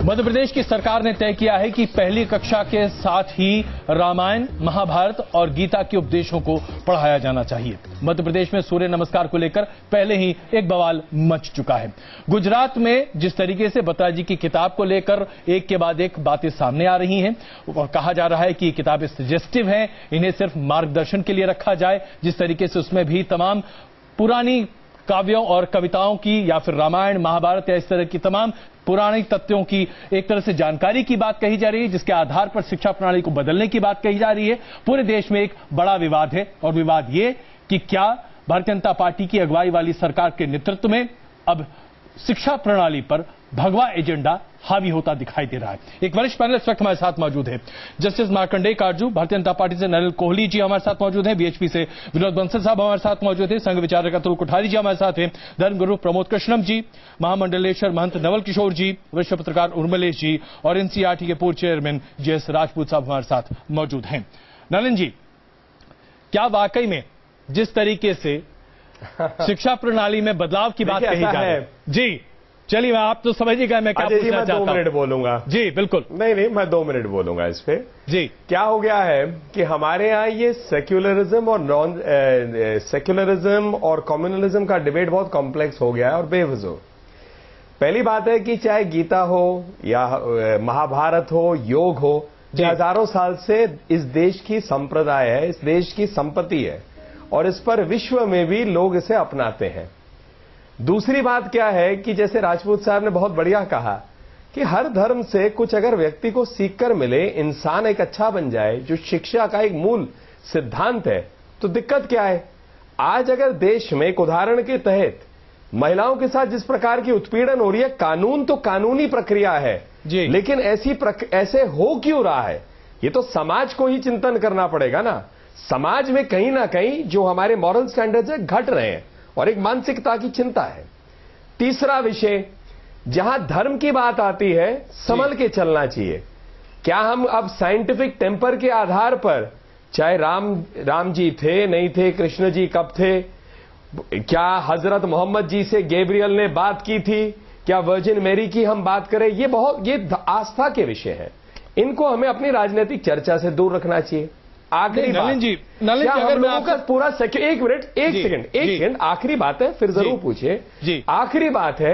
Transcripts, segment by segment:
मध्य प्रदेश की सरकार ने तय किया है कि पहली कक्षा के साथ ही रामायण, महाभारत और गीता के उपदेशों को पढ़ाया जाना चाहिए। मध्य प्रदेश में सूर्य नमस्कार को लेकर पहले ही एक बवाल मच चुका है। गुजरात में जिस तरीके से बत्रा जी की किताब को लेकर एक के बाद एक बातें सामने आ रही हैं और कहा जा रहा है कि किताबें सजेस्टिव हैं, इन्हें सिर्फ मार्गदर्शन के लिए रखा जाए। जिस तरीके से उसमें भी तमाम पुरानी काव्यों और कविताओं की या फिर रामायण, महाभारत या इस तरह की तमाम पुरानी तथ्यों की एक तरह से जानकारी की बात कही जा रही है, जिसके आधार पर शिक्षा प्रणाली को बदलने की बात कही जा रही है। पूरे देश में एक बड़ा विवाद है और विवाद ये कि क्या भारतीय जनता पार्टी की अगुवाई वाली सरकार के नेतृत्व में अब शिक्षा प्रणाली पर भगवा एजेंडा हावी होता दिखाई दे रहा है। एक वरिष्ठ पैनल इस वक्त हमारे साथ मौजूद है। जस्टिस मार्कंडेय काटजू, भारतीय जनता पार्टी से नलिन कोहली जी हमारे साथ मौजूद हैं। बीएचपी से विनोद बंसल साहब हमारे साथ मौजूद हैं। संघ विचारक अतुल कोठारी जी हमारे साथ हैं। धर्मगुरु प्रमोद कृष्णम जी, महामंडलेश्वर महंत नवल किशोर जी, वरिष्ठ पत्रकार उर्मिलेश जी और एनसीईआरटी के पूर्व चेयरमैन जेएस राजपूत साहब हमारे साथ मौजूद हैं। नलिन जी, क्या वाकई में जिस तरीके से शिक्षा प्रणाली में बदलाव की बात कही जा रही है, जी चलिए आप तो समझिएगा मैं क्या पूछना चाहता हूं। 2 मिनट बोलूंगा। जी बिल्कुल। नहीं मैं 2 मिनट बोलूंगा इस पे। जी क्या हो गया है कि हमारे यहाँ ये सेक्युलरिज्म और नॉन सेक्युलरिज्म और कम्युनलिज्म का डिबेट बहुत कॉम्प्लेक्स हो गया है और बेवजह। पहली बात है कि चाहे गीता हो या महाभारत हो, योग हो, हजारों साल से इस देश की संप्रदाय है, इस देश की संपत्ति है और इस पर विश्व में भी लोग इसे अपनाते हैं। दूसरी बात क्या है कि जैसे राजपूत साहब ने बहुत बढ़िया कहा कि हर धर्म से कुछ अगर व्यक्ति को सीखकर मिले, इंसान एक अच्छा बन जाए, जो शिक्षा का एक मूल सिद्धांत है, तो दिक्कत क्या है। आज अगर देश में एक उदाहरण के तहत महिलाओं के साथ जिस प्रकार की उत्पीड़न हो रही है, कानून तो कानूनी प्रक्रिया है जी, लेकिन ऐसे हो क्यों रहा है, ये तो समाज को ही चिंतन करना पड़ेगा ना। समाज में कहीं ना कहीं जो हमारे मॉरल स्टैंडर्ड्स है घट रहे हैं और एक मानसिकता की चिंता है। तीसरा विषय, जहां धर्म की बात आती है, संभल के चलना चाहिए। क्या हम अब साइंटिफिक टेम्पर के आधार पर, चाहे राम जी थे नहीं थे, कृष्ण जी कब थे, क्या हजरत मोहम्मद जी से गैब्रियल ने बात की थी, क्या वर्जिन मैरी की हम बात करें, ये आस्था के विषय है। इनको हमें अपनी राजनीतिक चर्चा से दूर रखना चाहिए। आखिरी नलिन जी अगर लोगों का पूरा एक सेकंड आखिरी बात है, फिर जरूर पूछिए। आखिरी बात है,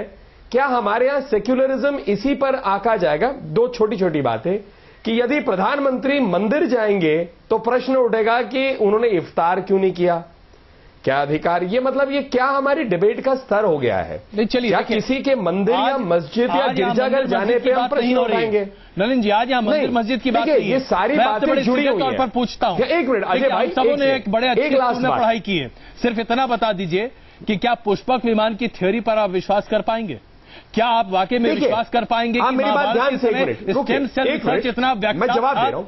क्या हमारे यहां सेक्युलरिज्म इसी पर आका जाएगा। 2 छोटी छोटी बातें कि यदि प्रधानमंत्री मंदिर जाएंगे तो प्रश्न उठेगा कि उन्होंने इफ्तार क्यों नहीं किया, क्या अधिकार, ये मतलब ये क्या हमारी डिबेट का स्तर हो गया है। चलिए, क्या किसी के मंदिर या मस्जिद या गिरजाघर जाने पे हम प्रश्न उठाएंगे। नलिन जी, आज यहाँ मंदिर मस्जिद की बात नहीं है, ये सारी बातें जुड़ी हुई तौर पर पूछता हूँ। एक मिनट अजय भाई, सबों ने एक बड़े अच्छे स्कूल में पढ़ाई की है, सिर्फ इतना बता दीजिए कि क्या पुष्पक विमान की थ्योरी पर आप विश्वास कर पाएंगे? क्या आप वाकई में विश्वास कर पाएंगे कि मेरी बात ध्यान से इतना मैं जवाब दे रहा हूं,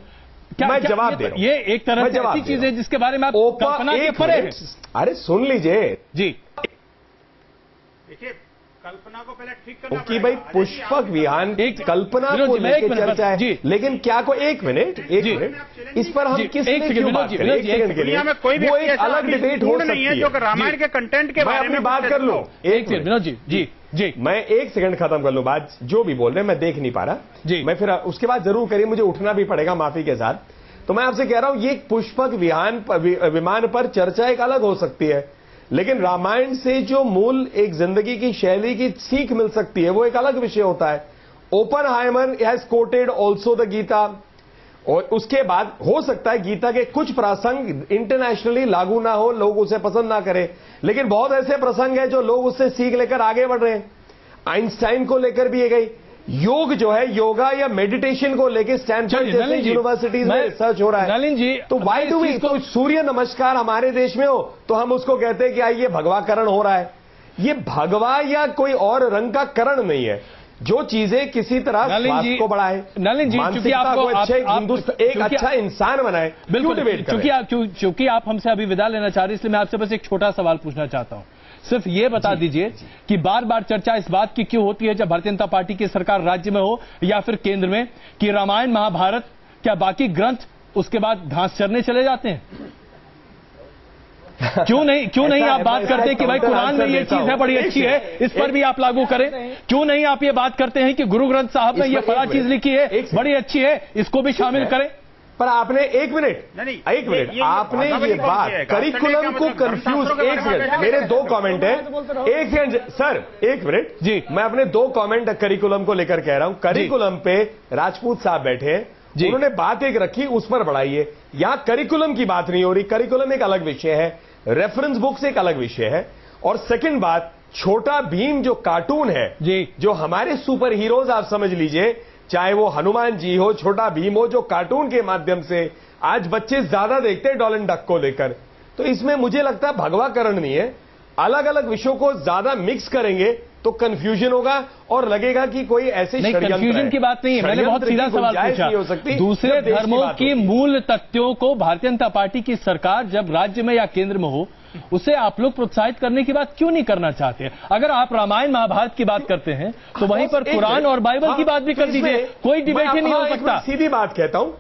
मैं जवाब दे रहा हूं। ये एक तरह से ऐसी चीज है जिसके बारे में आप कल्पना के परे हैं। अरे सुन लीजिए जी, देखिए कल्पना को पहले ठीक करना कि भाई पुष्पक विहान एक कल्पना को लेकर चर्चा है, लेकिन क्या को एक मिनट इस पर हम किस क्यों बात करें? एक सेकंड के लिए कोई भी एक अलग डिबेट हो सकती है जो रामायण के कंटेंट के बारे में बात कर लूं। एक मिनट विनोद जी मैं 1 सेकंड खत्म कर लूं बात, जो भी बोल रहे हैं मैं देख नहीं पा रहा जी, मैं फिर उसके बाद जरूर करिए, मुझे उठना भी पड़ेगा माफी के साथ। तो मैं आपसे कह रहा हूं, ये पुष्पक विमान पर चर्चा एक अलग हो सकती है, लेकिन रामायण से जो मूल एक जिंदगी की शैली की सीख मिल सकती है वो एक अलग विषय होता है। Oppenheimer has quoted also the Gita, और उसके बाद हो सकता है गीता के कुछ प्रसंग इंटरनेशनली लागू ना हो, लोग उसे पसंद ना करें, लेकिन बहुत ऐसे प्रसंग हैं जो लोग उससे सीख लेकर आगे बढ़ रहे हैं। आइंस्टाइन को लेकर भी ये गई, योग जो है योगा या मेडिटेशन को लेकर स्टैनफोर्ड जैसी यूनिवर्सिटीज में रिसर्च हो रहा है। नलिन जी, तो वाई डू वी, तो सूर्य नमस्कार हमारे देश में हो तो हम उसको कहते हैं कि ये भगवाकरण हो रहा है। ये भगवा या कोई और रंग का करण नहीं है, जो चीजें किसी तरह स्वास्थ्य को बढ़ाए, नलिन जी, मानसिकता को एक अच्छा इंसान बनाए। बिल्कुल, चूंकि आप हमसे अभी विदा लेना चाह रहे हैं, इसलिए मैं आपसे बस एक छोटा सवाल पूछना चाहता हूं। सिर्फ ये बता दीजिए कि बार बार चर्चा इस बात की क्यों होती है जब भारतीय जनता पार्टी की सरकार राज्य में हो या फिर केंद्र में, कि रामायण महाभारत, क्या बाकी ग्रंथ उसके बाद घास चरने चले जाते हैं? क्यों नहीं आप बात करते कि भाई कुरान में ये चीज है बड़ी अच्छी है, इस पर भी आप लागू करें? क्यों नहीं आप ये बात करते हैं कि गुरु ग्रंथ साहब में ये फला चीज लिखी है बड़ी अच्छी है, इसको भी शामिल करें? पर आपने एक मिनट आपने ये बात करिकुलम को कंफ्यूज, एक सेकंड, मेरे 2 कमेंट है, एक सेकंड सर, एक मिनट जी, मैं अपने 2 कमेंट करिकुलम को लेकर कह रहा हूं। करिकुलम पे राजपूत साहब बैठे हैं, उन्होंने बात एक रखी, उस पर बढ़ाइए। यहां करिकुलम की बात नहीं हो रही, करिकुलम एक अलग विषय है, रेफरेंस बुक्स एक अलग विषय है। और सेकंड बात, छोटा भीम जो कार्टून है जी, जो हमारे सुपर हीरोज आप समझ लीजिए, चाहे वो हनुमान जी हो, छोटा भीम हो, जो कार्टून के माध्यम से आज बच्चे ज्यादा देखते हैं डॉलन डक को लेकर, तो इसमें मुझे लगता है भगवाकरण नहीं है। अलग अलग विषयों को ज्यादा मिक्स करेंगे तो कंफ्यूजन होगा और लगेगा कि कोई ऐसे कंफ्यूजन की बात नहीं है, मैंने बहुत सीधा सवाल पूछा। दूसरे धर्मों की मूल तथ्यों को भारतीय जनता पार्टी की सरकार जब राज्य में या केंद्र में हो, उसे आप लोग प्रोत्साहित करने की बात क्यों नहीं करना चाहते? अगर आप रामायण महाभारत की बात करते हैं तो वहीं पर कुरान और बाइबल की बात भी कर दीजिए, कोई डिबेट ही नहीं हो सकता। सीधी बात कहता हूं,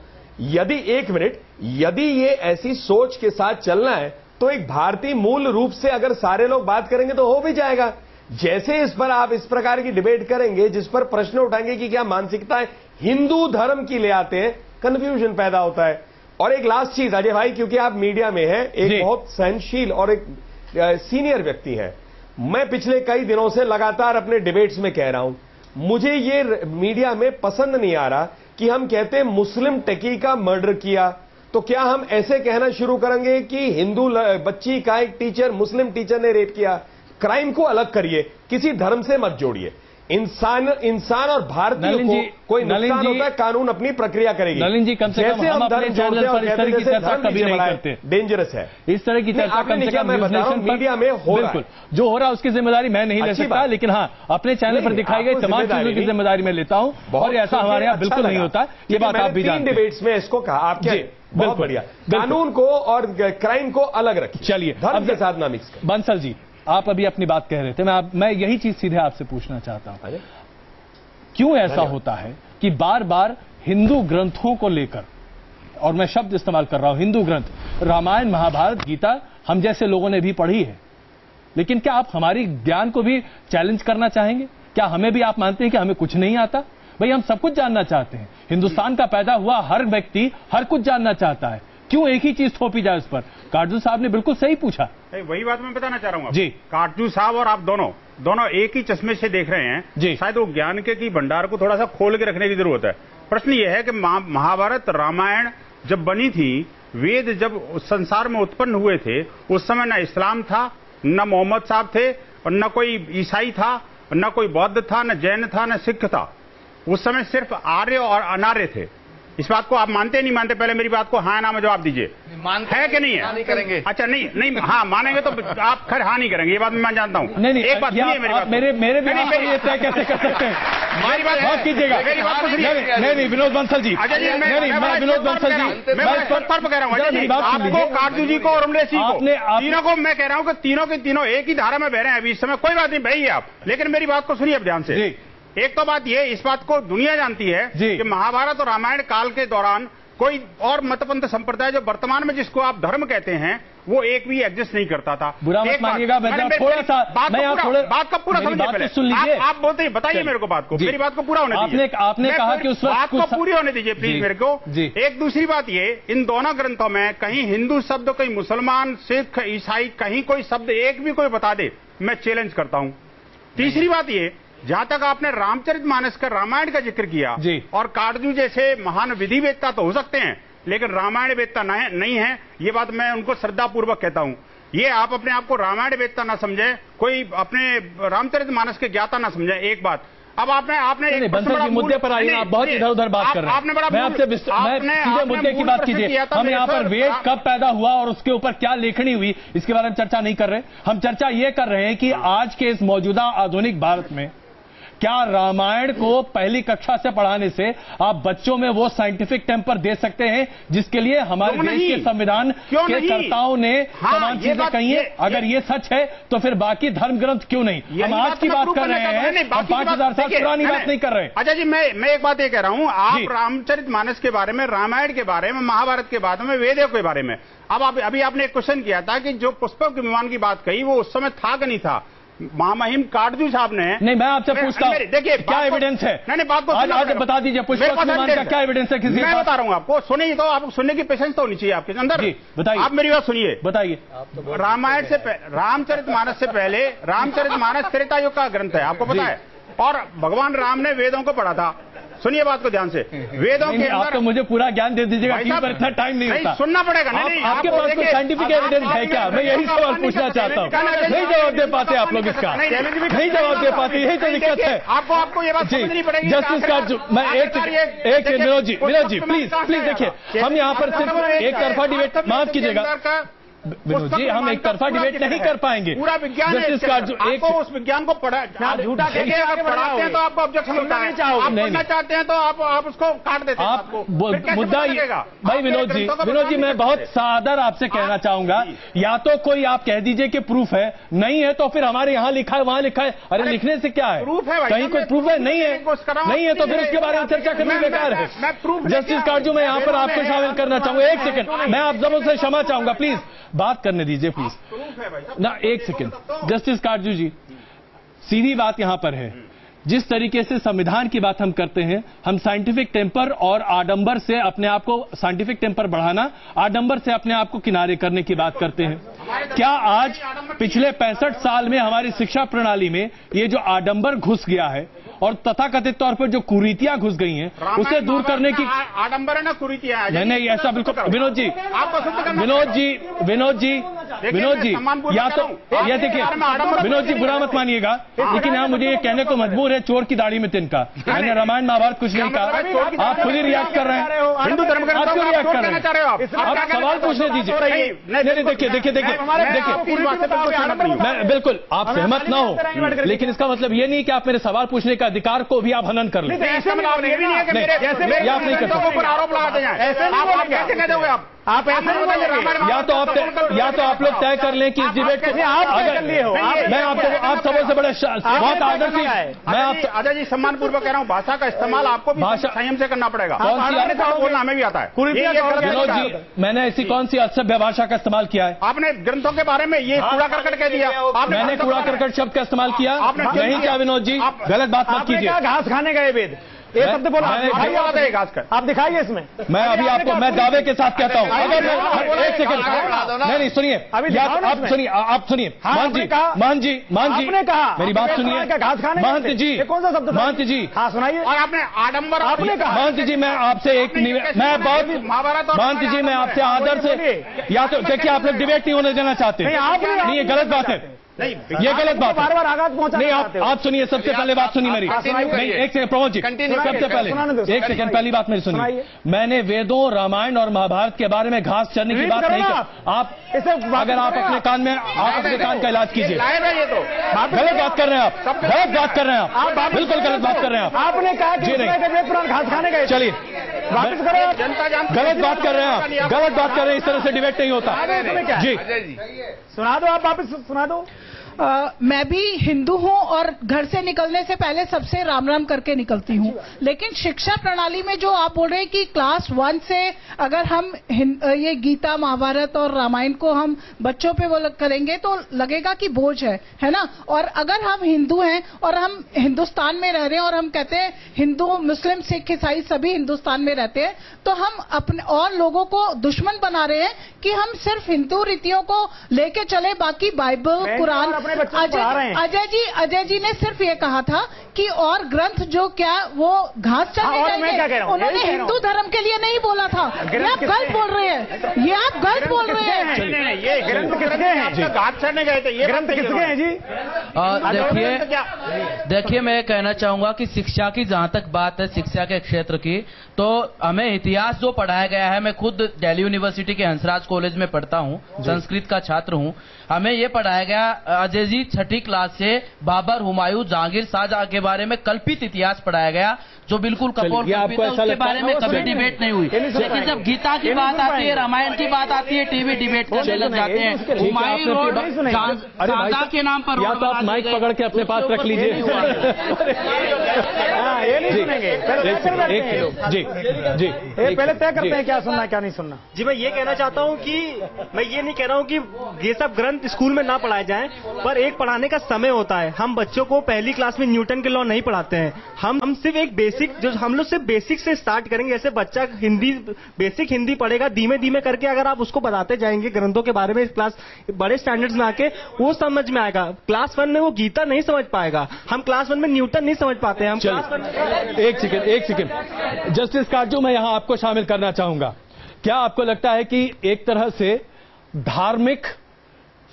यदि ये ऐसी सोच के साथ चलना है तो एक भारतीय मूल रूप से अगर सारे लोग बात करेंगे तो हो भी जाएगा। जैसे इस पर आप इस प्रकार की डिबेट करेंगे, जिस पर प्रश्न उठाएंगे कि क्या मानसिकता है हिंदू धर्म की ले आते हैं, कंफ्यूजन पैदा होता है। और एक लास्ट चीज अजय भाई, क्योंकि आप मीडिया में हैं, एक बहुत सहनशील और एक सीनियर व्यक्ति हैं, मैं पिछले कई दिनों से लगातार अपने डिबेट्स में कह रहा हूं, मुझे ये मीडिया में पसंद नहीं आ रहा कि हम कहते हैं मुस्लिम टेकी का मर्डर किया, तो क्या हम ऐसे कहना शुरू करेंगे कि हिंदू बच्ची का एक टीचर मुस्लिम टीचर ने रेप किया? क्राइम को अलग करिए, किसी धर्म से मत जोड़िए। इंसान और भारतीयों को कोई नुकसान होता है, कानून अपनी प्रक्रिया करेगी। नलिन जी, कम से कम हम अपने चैनल पर इस तरह की चर्चा कभी नहीं करते, डेंजरस है इस तरह की चर्चा। कम से कम मीडिया में हो रहा है, जो हो रहा है उसकी जिम्मेदारी मैं नहीं ले सकता, लेकिन हाँ अपने चैनल पर दिखाई गई तमाम चीजों की जिम्मेदारी मैं लेता हूं, और ऐसा हमारे यहाँ बिल्कुल नहीं होता। ये बात आप भी जानते हैं। डिबेट्स में इसको कहा आपके बहुत बढ़िया, कानून को और क्राइम को अलग रखिए, चलिए धर्म के साथ ना मिक्स। बंसल जी, आप अभी अपनी बात कह रहे थे, मैं यही चीज सीधे आपसे पूछना चाहता हूं, क्यों ऐसा होता है कि बार बार हिंदू ग्रंथों को लेकर, और मैं शब्द इस्तेमाल कर रहा हूं हिंदू ग्रंथ, रामायण महाभारत गीता हम जैसे लोगों ने भी पढ़ी है, लेकिन क्या आप हमारी ज्ञान को भी चैलेंज करना चाहेंगे? क्या हमें भी आप मानते हैं कि हमें कुछ नहीं आता? भाई हम सब कुछ जानना चाहते हैं, हिंदुस्तान का पैदा हुआ हर व्यक्ति हर कुछ जानना चाहता है, क्यों एक ही चीज थोपी जाए उस पर? काटजू साहब ने बिल्कुल सही पूछा, वही बात मैं बताना चाह रहा हूँ जी। काटजू साहब और आप दोनों एक ही चश्मे से देख रहे हैं जी। शायद वो ज्ञान के की भंडार को थोड़ा सा खोल के रखने की जरूरत है। प्रश्न ये है कि महाभारत रामायण जब बनी थी, वेद जब संसार में उत्पन्न हुए थे, उस समय न इस्लाम था, न मोहम्मद साहब थे, और न कोई ईसाई था, न कोई बौद्ध था, न जैन था, न सिख था। उस समय सिर्फ आर्य और अनार्य थे। इस बात को आप मानते नहीं मानते? पहले मेरी बात को हाँ ना में जवाब दीजिए, है कि नहीं है? नहीं करेंगे। अच्छा नहीं हाँ मानेंगे तो आप खैर हाँ नहीं करेंगे, ये बात मैं जानता हूँ। नहीं एक बात सुनिए मेरी बात, मेरे तय कैसे कर सकते हैं? मेरी बात बहुत कीजिएगा, मेरी बात को सुनिए। नहीं विनोद बंसल जी, अजय जी मैं विनोद बंसल जी, मैं पर कह रहा हूँ अजय जी, आपको काटजू जी को और उमलेश जी को, तीनों को मैं कह रहा हूँ कि तीनों के तीनों एक ही धारा में बह रहे हैं अभी इस समय, कोई बात नहीं बहिए आप, लेकिन मेरी बात को सुनिए अब ध्यान से। एक तो बात ये, इस बात को दुनिया जानती है कि महाभारत और रामायण काल के दौरान कोई और मतपंथ संप्रदाय जो वर्तमान में जिसको आप धर्म कहते हैं, वो एक भी एग्जिस्ट नहीं करता था। बुरा मत मानिएगा, थोड़ा सा बात का पूरा समझिए पहले, सुन लीजिए। आप बोलते ही बताइए मेरे को बात को, मेरी बात को पूरा होने दीजिए। आपने कहा कि उस बात को पूरी होने दीजिए प्लीज मेरे को। एक दूसरी बात ये, इन दोनों ग्रंथों में कहीं हिंदू शब्द, कहीं मुसलमान, सिख, ईसाई, कहीं कोई शब्द एक भी कोई बता दे, मैं चैलेंज करता हूं। तीसरी बात ये, जहां तक आपने रामचरितमानस का रामायण का जिक्र किया, और काटजू जैसे महान विधि वेदता तो हो सकते हैं, लेकिन रामायण वेदता नहीं है, ये बात मैं उनको श्रद्धापूर्वक कहता हूं। ये आप अपने आप को रामायण वेदता ना समझे, कोई अपने रामचरितमानस के ज्ञाता ना समझे। एक बात, अब आपने एक मुद्दे पर आइए, आप बहुत इधर उधर बात कर रहे हैं। मैं आपसे सीधे मुद्दे की बात कीजिए। हम यहाँ पर वेद कब पैदा हुआ और उसके ऊपर क्या लेखनी हुई, इसके बारे में चर्चा नहीं कर रहे। हम चर्चा ये कर रहे हैं कि आज के इस मौजूदा आधुनिक भारत में क्या रामायण को पहली कक्षा से पढ़ाने से आप बच्चों में वो साइंटिफिक टेम्पर दे सकते हैं जिसके लिए हमारे देश के संविधान के कर्ताओं ने तमाम चीजें कही है? अगर ये सच है तो फिर बाकी धर्म ग्रंथ क्यों नहीं? हम आज की बात कर रहे हैं, 5000 साल पुरानी बात नहीं कर रहे। अच्छा जी, मैं एक बात ये कह रहा हूं, आप रामचरितमानस के बारे में, रामायण के बारे में, महाभारत के बारे में, वेदों के बारे में, अब अभी आपने एक क्वेश्चन किया था कि जो पुष्पक विमान की बात कही वो उस समय था कि नहीं था? महामहिम काटजू साहब ने, नहीं मैं आपसे पूछता हूं, देखिए क्या एविडेंस है? नहीं बात को आज बता दीजिए, पुष्पक विमान का क्या एविडेंस है? किसी मैं बता रहा हूं आपको, सुनिए तो, आपको सुनने की पेशेंस तो होनी चाहिए आपके अंदर। बताइए, आप मेरी बात सुनिए, बताइए। रामायण से रामचरितमानस से पहले, रामचरितमानस त्रेता युग का ग्रंथ है, आपको पता है, और भगवान राम ने वेदों को पढ़ा था। सुनिए बात को ध्यान से, वेदों के आप तो मुझे पूरा ज्ञान दे दीजिएगा, पर इतना टाइम नहीं होता। सुनना पड़ेगा। नहीं, आपके पास कोई साइंटिफिक एविडेंस है क्या? मैं यही सवाल पूछना चाहता हूँ। नहीं जवाब दे पाते आप लोग इसका, नहीं जवाब दे पाते, यही तो दिक्कत है। आपको ये बात समझनी पड़ेगी। जस्टिस काटजू, मैं एक विनोद जी प्लीज देखिए, हम यहाँ पर सिर्फ एक तरफा डिबेट, माफ कीजिएगा विनोद जी, हम एक तरफा डिबेट नहीं कर पाएंगे। पूरा विज्ञान आपको उस विज्ञान को पढ़ा, आप झूठा कहते हैं, आप पढ़ाते हैं तो आपको ऑब्जेक्शन होता है, आप पढ़ना चाहते हैं तो आप उसको काट देते हैं। आप मुद्दा भाई विनोद जी मैं बहुत सादर आपसे कहना चाहूंगा, या तो कोई आप कह दीजिए कि प्रूफ है, नहीं है तो फिर हमारे यहाँ लिखा है वहां लिखा है। अरे लिखने से क्या है? प्रूफ है, कहीं कोई प्रूफ है? नहीं है तो फिर उसके बारे में चर्चा करनी बेकार है। जस्टिस काटजू, मैं यहाँ पर आपको शामिल करना चाहूंगा। एक सेकंड, मैं आप सबों से क्षमा चाहूंगा, प्लीज बात करने दीजिए प्लीज ना, एक सेकंड। जस्टिस काटजू जी, सीधी बात यहां पर है, जिस तरीके से संविधान की बात हम करते हैं, हम साइंटिफिक टेम्पर और आडंबर से अपने आप को, साइंटिफिक टेम्पर बढ़ाना, आडंबर से अपने आप को किनारे करने की बात करते हैं। क्या आज पिछले 65 साल में हमारी शिक्षा प्रणाली में ये जो आडंबर घुस गया है और तथाकथित तौर पर जो कुरीतियां घुस गई हैं, उसे दूर करने की आडंबर है ना कुरीतियां? नहीं ऐसा बिल्कुल विनोद जी, या तो ये देखिए विनोद जी, बुरा मत मानिएगा, लेकिन यहाँ मुझे ये कहने को मजबूर है, चोर की दाढ़ी में तिनका। मैंने रामायण महाभारत कुछ नहीं कहा, आप खुद ही रिएक्ट कर रहे हैं। हिंदू धर्म का आप क्यों रिएक्ट कर रहे हैं? आप सवाल पूछने दीजिए। नहीं देखिए, मैं बिल्कुल आप सहमत ना हो, लेकिन इसका मतलब ये नहीं कि आप मेरे सवाल पूछने का अधिकार को भी आप हनन कर लें। आप नहीं कर सकते, आरोप लगाते हैं, आप कैसे कह दोगे? आप ऐसे या तो आप लोग तय कर लें कि इस डिबेट को मैं आप सबों से बड़े बहुत आदर से मैं आप अजय जी सम्मानपूर्वक कह रहा हूँ, भाषा का इस्तेमाल आपको भी संयम से करना पड़ेगा। बोलना हमें भी आता है। विनोद जी, मैंने ऐसी कौन सी असभ्य भाषा का इस्तेमाल किया है? आपने ग्रंथों के बारे में ये कूड़ा करकट कह दिया, मैंने कूड़ा करकट शब्द का इस्तेमाल किया नहीं किया? विनोद जी गलत बात मत कीजिए। घास खाने गए वेद ये शब्द बोला, आप दिखाइए इसमें। मैं अभी आपको मैं दावे के साथ कहता हूं, अगर मैं एक सेकंड नहीं सुनिए, आप सुनिए मान जी मेरी बात सुनिए। महंत जी, कौन सा शब्द? महंत जी, हाँ सुनाइए। और आपने आडंबर आपने कहा। महंत जी, मैं आपसे एक मैं बहुत महंत जी, मैं आपसे आदर से, या तो देखिए आप लोग डिबेट नहीं होने देना चाहते, नहीं ये गलत बात है, नहीं ये गलत बात है। बार-बार आघात पहुंचा नहीं, आप सुनिए, सबसे पहले बात सुनिए मेरी। नहीं एक सेकंड प्रमोद जी, सबसे पहले एक सेकंड पहली बात मेरी सुनिए। मैंने वेदों, रामायण और महाभारत के बारे में घास चरने की बात नहीं की। आप अगर आप अपने कान में, आप अपने कान का इलाज कीजिए। गलत बात कर रहे हैं आप, गलत बात कर रहे हैं आप, बिल्कुल गलत बात कर रहे हैं आप। आपने कहा कि घास खाने गए, चलिए गलत बात कर रहे हैं आप, गलत बात कर रहे हैं, इस तरह से डिबेट नहीं होता जी। सुना दो, आप वापस सुना दो। मैं भी हिंदू हूं और घर से निकलने से पहले सबसे राम राम करके निकलती हूं, लेकिन शिक्षा प्रणाली में जो आप बोल रहे हैं कि क्लास 1 से अगर हम ये गीता, महाभारत और रामायण को हम बच्चों पे वो करेंगे तो लगेगा कि बोझ है ना। और अगर हम हिंदू हैं और हम हिंदुस्तान में रह रहे हैं और हम कहते हैं हिंदू, मुस्लिम, सिख, ईसाई सभी हिंदुस्तान में रहते हैं, तो हम अपने और लोगों को दुश्मन बना रहे हैं कि हम सिर्फ हिंदू रीतियों को लेके चले, बाकी बाइबल, कुरान। अजय जी ने सिर्फ ये कहा था कि और ग्रंथ जो क्या वो घास चरने जाएंगे, उन्होंने हिंदू धर्म के लिए नहीं बोला था। ये आप गलत बोल रहे हैं, ये आप गलत बोल रहे हैं। ये ग्रंथ किसके हैं? घास चरने गए थे, ये ग्रंथ किसके हैं जी? देखिए मैं कहना चाहूंगा कि शिक्षा की जहां तक बात है, शिक्षा के क्षेत्र की, तो हमें इतिहास जो पढ़ाया गया है, मैं खुद दिल्ली यूनिवर्सिटी के हंसराज कॉलेज में पढ़ता हूं, संस्कृत का छात्र हूं। हमें ये पढ़ाया गया अजय जी 6ठी क्लास से बाबर, हुमायूं, जहांगीर, शाहजहां के बारे में कल्पित इतिहास पढ़ाया गया जो बिल्कुल कपोल कल्पित है, उसके बारे में कभी डिबेट नहीं हुई। लेकिन जब गीता की बात आती है, रामायण की बात आती है, टीवी डिबेट करने लग जाते हैं। हुमायूं रोड शांता के नाम पर या तो आप माइक पकड़ के अपने पास रख लीजिए। जी जी, पहले तय करते हैं क्या सुनना क्या नहीं सुनना। जी मैं ये कहना चाहता हूँ कि मैं ये नहीं कह रहा हूँ कि ये सब ग्रंथ स्कूल में ना पढ़ाए जाएं, पर एक पढ़ाने का समय होता है। हम बच्चों को पहली क्लास में न्यूटन के लॉ नहीं पढ़ाते हैं। हम सिर्फ एक बेसिक, जो हम लोग सिर्फ बेसिक से स्टार्ट करेंगे। जैसे बच्चा हिंदी बेसिक हिंदी पढ़ेगा, धीमे धीमे करके अगर आप उसको बताते जाएंगे ग्रंथों के बारे में, क्लास बड़े स्टैंडर्ड्स में आके वो समझ में आएगा। क्लास 1 में वो गीता नहीं समझ पाएगा, हम क्लास 1 में न्यूटन नहीं समझ पाते हैं। हम क्लास 1 में एक सेकंड जस्टिस काटजू, मैं यहां आपको शामिल करना चाहूंगा। क्या आपको लगता है कि एक तरह से धार्मिक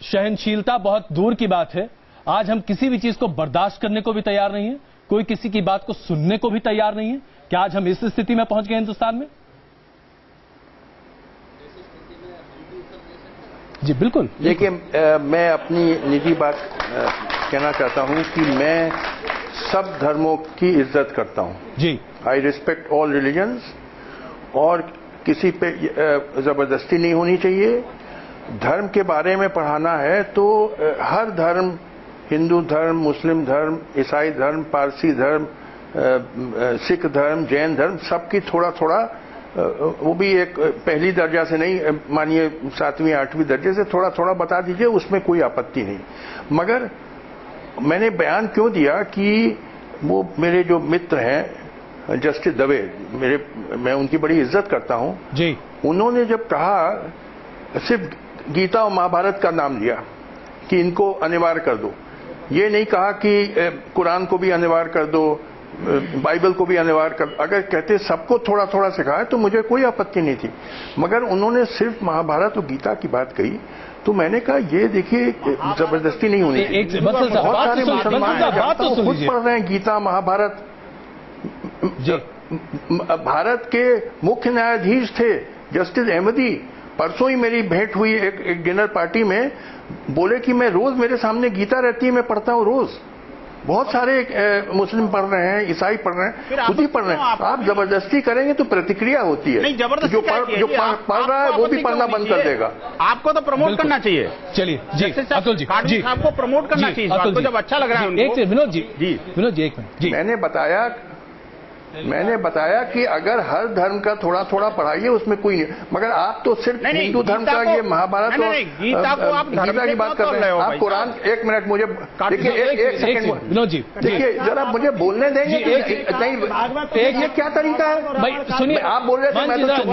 सहनशीलता बहुत दूर की बात है, आज हम किसी भी चीज को बर्दाश्त करने को भी तैयार नहीं है, कोई किसी की बात को सुनने को भी तैयार नहीं है? क्या आज हम इस स्थिति में पहुंच गए हिंदुस्तान में? जी बिल्कुल। देखिए, मैं अपनी निजी बात कहना चाहता हूं कि मैं सब धर्मों की इज्जत करता हूं जी। आई रिस्पेक्ट ऑल रिलीजन्स, और किसी पे जबरदस्ती नहीं होनी चाहिए। धर्म के बारे में पढ़ाना है तो हर धर्म, हिंदू धर्म, मुस्लिम धर्म, ईसाई धर्म, पारसी धर्म, सिख धर्म, जैन धर्म, सबकी थोड़ा थोड़ा, वो भी एक पहली दर्जा से नहीं, मानिए 7वीं 8वीं दर्जे से थोड़ा थोड़ा बता दीजिए, उसमें कोई आपत्ति नहीं। मगर मैंने बयान क्यों दिया कि वो मेरे जो मित्र हैं जस्टिस दवे, मैं उनकी बड़ी इज्जत करता हूं जी, उन्होंने जब कहा, सिर्फ गीता और महाभारत का नाम लिया कि इनको अनिवार्य कर दो, ये नहीं कहा कि कुरान को भी अनिवार्य कर दो, बाइबल को भी अनिवार्य कर, अगर कहते सबको थोड़ा थोड़ा सिखाया तो मुझे कोई आपत्ति नहीं थी। मगर उन्होंने सिर्फ महाभारत और गीता की बात कही, तो मैंने कहा ये देखिए जबरदस्ती नहीं होनी चाहिए। बहुत सारे मुसलमान खुद पढ़ रहे हैं गीता महाभारत। भारत के मुख्य न्यायाधीश थे जस्टिस अहमदी, परसों ही मेरी भेंट हुई एक डिनर पार्टी में, बोले कि मैं रोज, मेरे सामने गीता रहती है, मैं पढ़ता हूं रोज। बहुत सारे मुस्लिम पढ़ रहे हैं, ईसाई पढ़ रहे हैं, खुद ही पढ़ रहे हैं। आप जबरदस्ती करेंगे तो प्रतिक्रिया होती है, जो पढ़ रहा है वो भी पढ़ना बंद कर देगा। आपको तो प्रमोट करना चाहिए। चलिए जी अतुल जी, आपको प्रमोट करना चाहिए, आपको जब अच्छा लग रहा है। एक मिनट विनोद जी, एक मिनट जी। मैंने बताया कि अगर हर धर्म का थोड़ा थोड़ा पढ़ाइए, उसमें कोई नहीं। मगर आप तो सिर्फ हिंदू धर्म का, ये महाभारत और गीता को आप गीता की बात कर रहे हैं। आप कुरान, एक मिनट मुझे देखिए, एक सेकंड विनोद जी देखिए, जरा मुझे बोलने देंगे। नहीं, ये क्या तरीका है भाई? सुनिए, आप बोल रहे थे,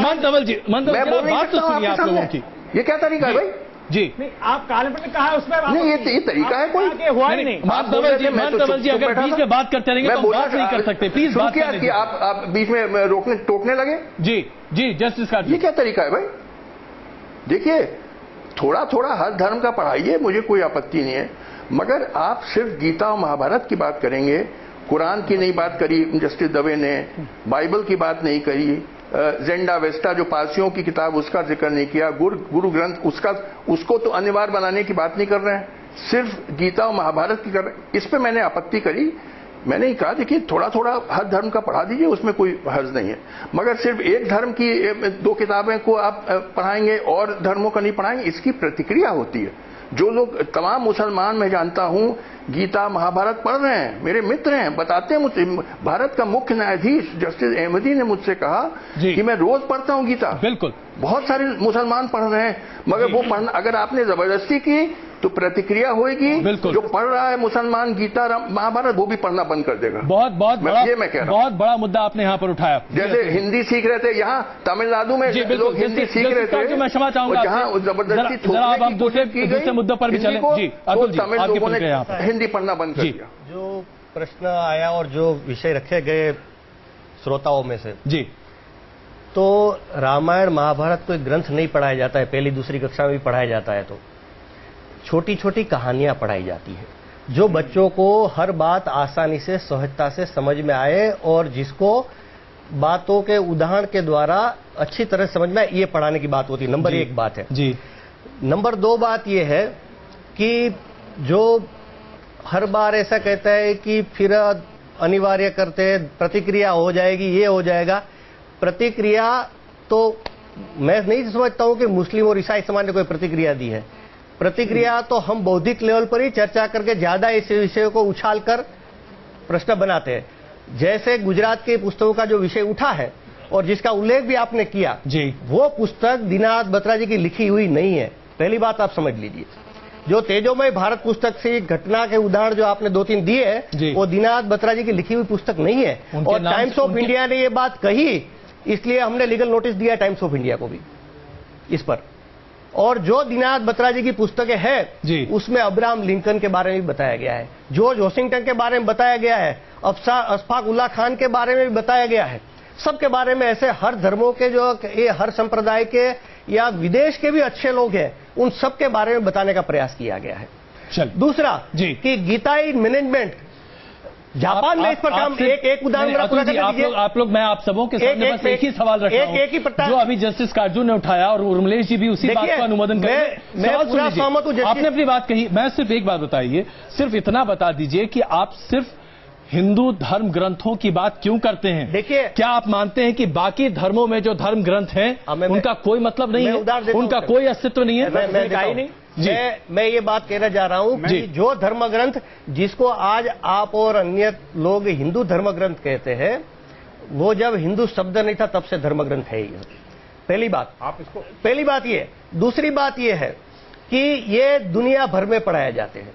मन धवल जी, बात तो सुनिए आप लोगों की। ये क्या तरीका है भाई? जी नहीं, आप कालेपन ने कहा है उसमें नहीं, ये तरीका है कोई? हुआ ही नहीं। धवल जी अगर बीच में बात करते रहेंगे तो बात नहीं कर सकते, प्लीज बात क्या कि आप बीच में रोकने टोकने लगे। जी जस्टिस काटजू, ये क्या तरीका है भाई? देखिए, थोड़ा थोड़ा हर धर्म का पढ़ाइए, मुझे कोई आपत्ति नहीं है। मगर आप सिर्फ गीता और महाभारत की बात करेंगे, कुरान की नहीं बात करी जस्टिस दवे ने, बाइबल की बात नहीं करी, जेंडा वेस्टा जो पारसियों की किताब, उसका जिक्र नहीं किया, गुरु ग्रंथ उसको तो अनिवार्य बनाने की बात नहीं कर रहे हैं, सिर्फ गीता और महाभारत की कर रहे हैं। इस पे मैंने आपत्ति करी। मैंने ही कहा देखिए, थोड़ा थोड़ा हर धर्म का पढ़ा दीजिए, उसमें कोई हर्ज नहीं है। मगर सिर्फ एक धर्म की 2 किताबें को आप पढ़ाएंगे और धर्मों का नहीं पढ़ाएंगे, इसकी प्रतिक्रिया होती है। जो लोग, तमाम मुसलमान मैं जानता हूं, गीता महाभारत पढ़ रहे हैं, मेरे मित्र हैं, बताते हैं मुझे। भारत का मुख्य न्यायाधीश जस्टिस अहमदी ने मुझसे कहा कि मैं रोज पढ़ता हूं गीता। बिल्कुल, बहुत सारे मुसलमान पढ़ रहे हैं, मगर वो पढ़ना, अगर आपने जबरदस्ती की तो प्रतिक्रिया होगी। जो पढ़ रहा है मुसलमान गीता महाभारत, वो भी पढ़ना बंद कर देगा। बहुत बड़ा मुद्दा आपने यहाँ पर उठाया। जैसे हिंदी सीख रहे थे, यहाँ तमिलनाडु में लोग हिंदी सीख रहे थे, मैं क्षमा चाहूंगा, जहाँ जबरदस्ती दूसरे मुद्दों पर भी चले। जी अतुल जी, तमिल लोगों ने हिंदी पढ़ना बंद कर दिया। जो प्रश्न आया और जो विषय रखे गए श्रोताओं में से, जी, तो रामायण महाभारत कोई ग्रंथ नहीं पढ़ाया जाता है, पहली दूसरी कक्षा में भी पढ़ाया जाता है, तो छोटी छोटी कहानियां पढ़ाई जाती है, जो बच्चों को हर बात आसानी से, सहजता से समझ में आए, और जिसको बातों के उदाहरण के द्वारा अच्छी तरह समझ में आए, ये पढ़ाने की बात होती है। नंबर 1 बात है जी। नंबर 2 बात ये है कि जो हर बार ऐसा कहता है कि फिर अनिवार्य करते, प्रतिक्रिया हो जाएगी, ये हो जाएगा। प्रतिक्रिया तो मैं नहीं समझता हूं कि मुस्लिम और ईसाई समाज ने कोई प्रतिक्रिया दी है। प्रतिक्रिया तो हम बौद्धिक लेवल पर ही चर्चा करके ज्यादा इस विषय को उछाल कर प्रश्न बनाते हैं। जैसे गुजरात के पुस्तकों का जो विषय उठा है और जिसका उल्लेख भी आपने किया जी, वो पुस्तक दीननाथ बत्रा जी की लिखी हुई नहीं है। पहली बात आप समझ लीजिए। जो तेजोमय भारत पुस्तक से घटना के उदाहरण जो आपने 2-3 दिए हैं, वो दीननाथ बत्रा जी की लिखी हुई पुस्तक नहीं है। और टाइम्स ऑफ इंडिया ने ये बात कही, इसलिए हमने लीगल नोटिस दिया टाइम्स ऑफ इंडिया को भी इस पर। और जो दीननाथ बत्रा जी की पुस्तकें हैं उसमें अब्राहम लिंकन के बारे में भी बताया गया है, जॉर्ज वॉशिंगटन के बारे में बताया गया है, अशफाक उल्लाह खान के बारे में भी बताया गया है। सबके बारे में ऐसे हर धर्मों के जो ये हर संप्रदाय के या विदेश के भी अच्छे लोग हैं, उन सब के बारे में बताने का प्रयास किया गया है। दूसरा कि गीताई मैनेजमेंट जापान में इस पर काम, एक उदाहरण आप लोग, मैं आप सबों के सामने बस एक ही सवाल रख रहा हूं जो अभी जस्टिस काजू ने उठाया और उर्मिलेश जी भी उसी बात का अनुमोदन करेंगे। मैं पूरा सहमत हूं। आपने अपनी बात कही, मैं सिर्फ एक बात बताइए, सिर्फ इतना बता दीजिए कि आप सिर्फ हिंदू धर्म ग्रंथों की बात क्यों करते हैं? देखिए, क्या आप मानते हैं कि बाकी धर्मों में जो धर्म ग्रंथ हैं उनका कोई मतलब नहीं है, उनका कोई अस्तित्व नहीं है? मैं ये बात कहना चाह रहा हूं कि जो धर्म ग्रंथ जिसको आज आप और अन्य लोग हिंदू धर्म ग्रंथ कहते हैं, वो जब हिंदू शब्द नहीं था तब से धर्म ग्रंथ है ही। पहली बात आप इसको, पहली बात ये। दूसरी बात ये है कि ये दुनिया भर में पढ़ाए जाते हैं,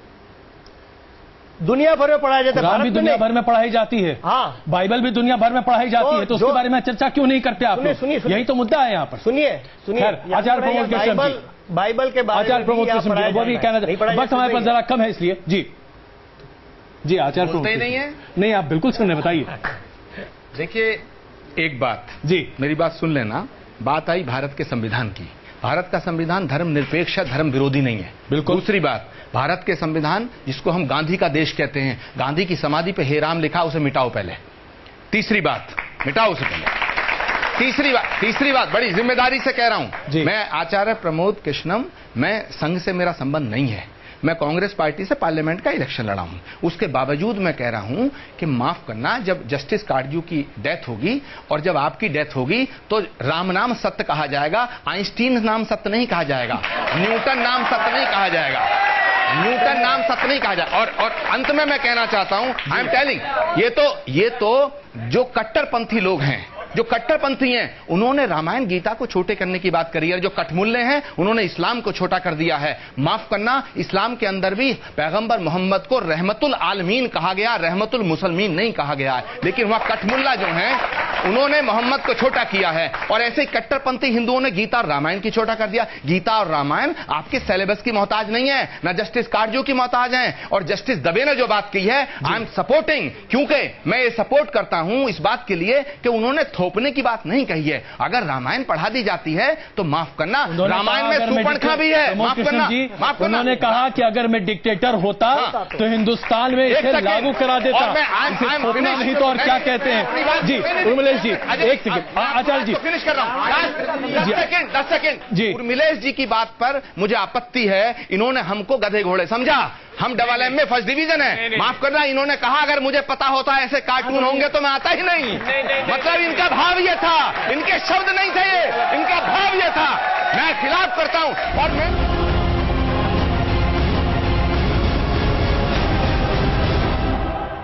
दुनिया भर में पढ़ाया जाता है। कुरान भी दुनिया भर में पढ़ाई जाती है, हाँ, बाइबल भी दुनिया भर में पढ़ाई जाती है, तो उसके बारे में चर्चा क्यों नहीं करते आप? सुनिए, यही तो मुद्दा है यहाँ पर। सुनिए आचार्य प्रमोद कृष्ण जी, बाइबल के बारे में आचार्य प्रमोद कृष्ण जी वो भी कहना चाहिए, बस हमारे पास जरा कम है इसलिए। जी आचार्य प्रमोद नहीं है, नहीं आप बिल्कुल सुनने, बताइए। देखिए एक बात जी, मेरी बात सुन लेना। बात आई भारत के संविधान की। भारत का संविधान धर्म निरपेक्ष, धर्म विरोधी नहीं है, बिल्कुल। दूसरी बात, भारत के संविधान जिसको हम गांधी का देश कहते हैं, गांधी की समाधि पे हे राम लिखा, उसे मिटाओ पहले। तीसरी बात, मिटाओ उसे पहले। तीसरी बात बड़ी जिम्मेदारी से कह रहा हूं, मैं आचार्य प्रमोद कृष्णम, मैं संघ से मेरा संबंध नहीं है, मैं कांग्रेस पार्टी से पार्लियामेंट का इलेक्शन लड़ा हूं। उसके बावजूद मैं कह रहा हूं कि माफ करना, जब जस्टिस काटजू की डेथ होगी और जब आपकी डेथ होगी तो राम नाम सत्य कहा जाएगा, आइंस्टीन नाम सत्य नहीं कहा जाएगा, न्यूटन नाम सत्य नहीं कहा जाएगा, न्यूटन नाम सत्य नहीं कहा जाए। और अंत में मैं कहना चाहता हूं, आई एम टेलिंग, ये तो जो कट्टरपंथी लोग हैं, जो कट्टरपंथी हैं, उन्होंने रामायण गीता को छोटे करने की बात करी है। जो कठमुल्ले हैं उन्होंने इस्लाम को छोटा कर दिया है। माफ करना, इस्लाम के अंदर भी पैगंबर मोहम्मद को रहमतुल आलमीन कहा गया, रहमतुल मुसलमीन नहीं कहा गया है। लेकिन वहां कठमुल्ला जो हैं उन्होंने मोहम्मद को छोटा किया है, और ऐसे कट्टरपंथी हिंदुओं ने गीता और रामायण की छोटा कर दिया। गीता और रामायण आपके सिलेबस की मोहताज नहीं है, ना जस्टिस काटजू की मोहताज है। और जस्टिस दबे ने जो बात की है, आई एम सपोर्टिंग, क्योंकि मैं ये सपोर्ट करता हूं इस बात के लिए कि उन्होंने थोपने की बात नहीं कही है। अगर रामायण पढ़ा दी जाती है तो माफ करना, रामायण में सुपर्णखा भी है, माफ करना। उन्होंने कहा कि अगर मैं डिक्टेटर होता तो हिंदुस्तान में इसे लागू करा देता, इसे थोपना नहीं तो और क्या कहते हैं। जी उर्मिलेश जी, एक सेकंड, आचार्य जी फिनिश कर रहा हूं, 10 सेकंड जी। उर्मिलेश जी की बात पर मुझे आपत्ति है, इन्होंने हमको गधे घोड़े समझा, हम डबल एम में फर्स्ट डिवीजन है। माफ करना, इन्होंने कहा अगर मुझे पता होता ऐसे कार्टून होंगे तो मैं आता ही नहीं। मतलब इनका भाव ये था, इनके शब्द नहीं थे ये, इनका भाव ये था। मैं खिलाफ करता हूं और मैं